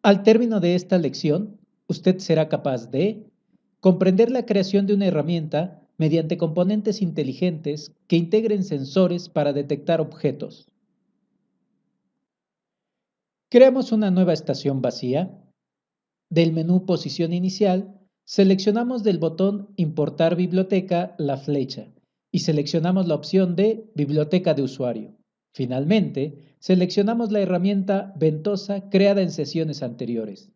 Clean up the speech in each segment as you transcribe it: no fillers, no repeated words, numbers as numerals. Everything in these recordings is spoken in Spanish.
Al término de esta lección, usted será capaz de comprender la creación de una herramienta mediante componentes inteligentes que integren sensores para detectar objetos. Creamos una nueva estación vacía. Del menú Posición inicial, seleccionamos del botón Importar biblioteca la flecha y seleccionamos la opción de Biblioteca de usuario. Finalmente, seleccionamos la herramienta Ventosa creada en sesiones anteriores.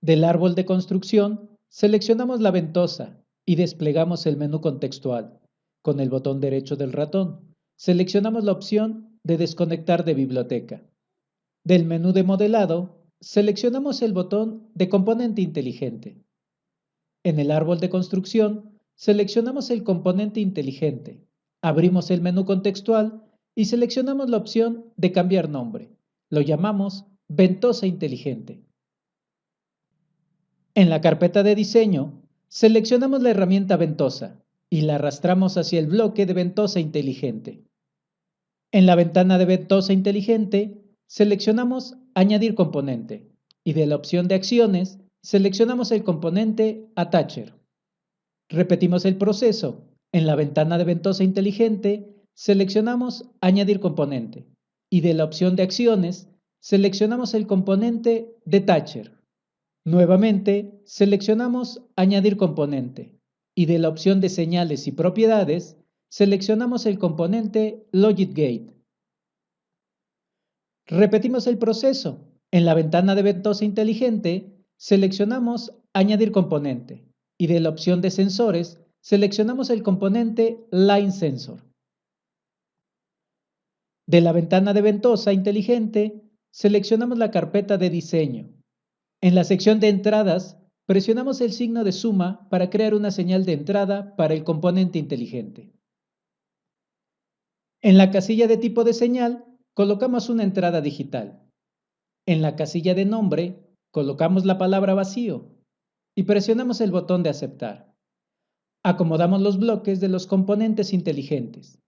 Del árbol de construcción, seleccionamos la ventosa y desplegamos el menú contextual. Con el botón derecho del ratón, seleccionamos la opción de Desconectar de biblioteca. Del menú de modelado, seleccionamos el botón de componente inteligente. En el árbol de construcción, seleccionamos el componente inteligente. Abrimos el menú contextual y seleccionamos la opción de cambiar nombre. Lo llamamos ventosa inteligente. En la carpeta de diseño, seleccionamos la herramienta ventosa y la arrastramos hacia el bloque de ventosa inteligente. En la ventana de ventosa inteligente, seleccionamos Añadir componente y de la opción de acciones, seleccionamos el componente Attacher. Repetimos el proceso. En la ventana de ventosa inteligente, seleccionamos Añadir componente y de la opción de acciones, seleccionamos el componente Detacher. Nuevamente, seleccionamos Añadir componente y de la opción de señales y propiedades, seleccionamos el componente LogicGate. Repetimos el proceso. En la ventana de ventosa inteligente, seleccionamos Añadir componente y de la opción de sensores, seleccionamos el componente Line Sensor. De la ventana de ventosa inteligente, seleccionamos la carpeta de diseño. En la sección de entradas, presionamos el signo de suma para crear una señal de entrada para el componente inteligente. En la casilla de tipo de señal, colocamos una entrada digital. En la casilla de nombre, colocamos la palabra vacío y presionamos el botón de aceptar. Acomodamos los bloques de los componentes inteligentes.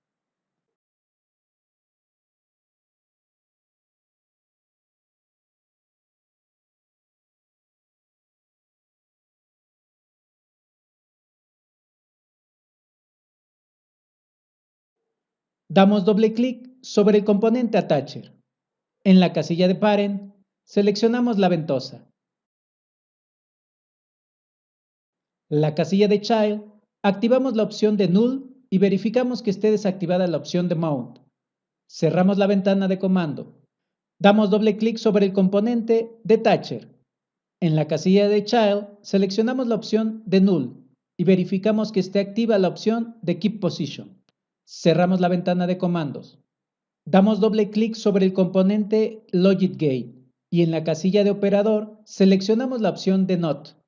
Damos doble clic sobre el componente Attacher. En la casilla de Parent, seleccionamos la ventosa. La casilla de Child, activamos la opción de Null y verificamos que esté desactivada la opción de Mount. Cerramos la ventana de comando. Damos doble clic sobre el componente Detacher. En la casilla de Child, seleccionamos la opción de Null y verificamos que esté activa la opción de Keep Position. Cerramos la ventana de comandos. Damos doble clic sobre el componente LogicGate y en la casilla de operador seleccionamos la opción de Not.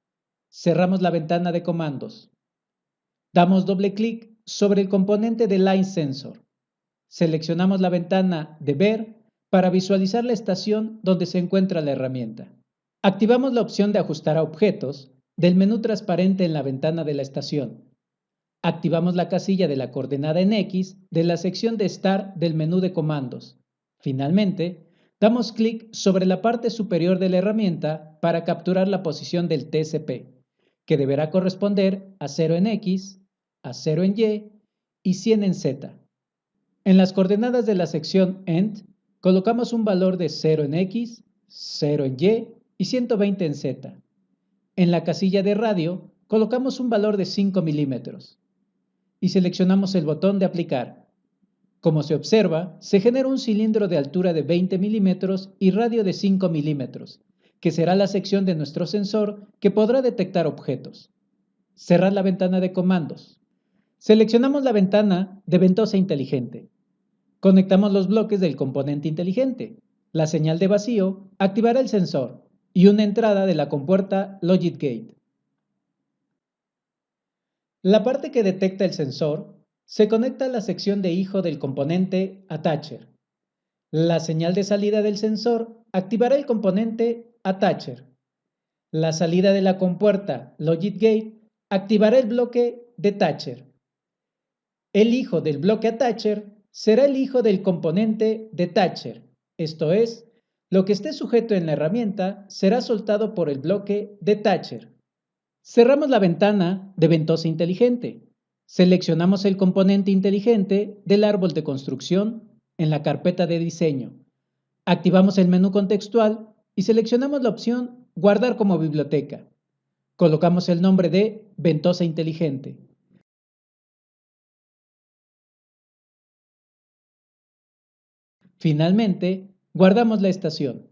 Cerramos la ventana de comandos. Damos doble clic sobre el componente de Line Sensor. Seleccionamos la ventana de Ver para visualizar la estación donde se encuentra la herramienta. Activamos la opción de Ajustar a objetos del menú transparente en la ventana de la estación. Activamos la casilla de la coordenada en X de la sección de Start del menú de comandos. Finalmente, damos clic sobre la parte superior de la herramienta para capturar la posición del TCP, que deberá corresponder a 0 en X, a 0 en Y y 100 en Z. En las coordenadas de la sección END, colocamos un valor de 0 en X, 0 en Y y 120 en Z. En la casilla de radio, colocamos un valor de 5 milímetros y seleccionamos el botón de aplicar. Como se observa, se genera un cilindro de altura de 20 milímetros y radio de 5 milímetros, que será la sección de nuestro sensor que podrá detectar objetos. Cerrar la ventana de comandos. Seleccionamos la ventana de ventosa inteligente. Conectamos los bloques del componente inteligente. La señal de vacío activará el sensor y una entrada de la compuerta LogicGate. La parte que detecta el sensor se conecta a la sección de hijo del componente Attacher. La señal de salida del sensor activará el componente Attacher. La salida de la compuerta LogicGate activará el bloque Detacher. El hijo del bloque Attacher será el hijo del componente Detacher, esto es, Lo que esté sujeto en la herramienta será soltado por el bloque Detacher. Cerramos la ventana de ventosa inteligente. Seleccionamos el componente inteligente del árbol de construcción en la carpeta de diseño. Activamos el menú contextual y seleccionamos la opción Guardar como biblioteca. Colocamos el nombre de ventosa inteligente. Finalmente, guardamos la estación.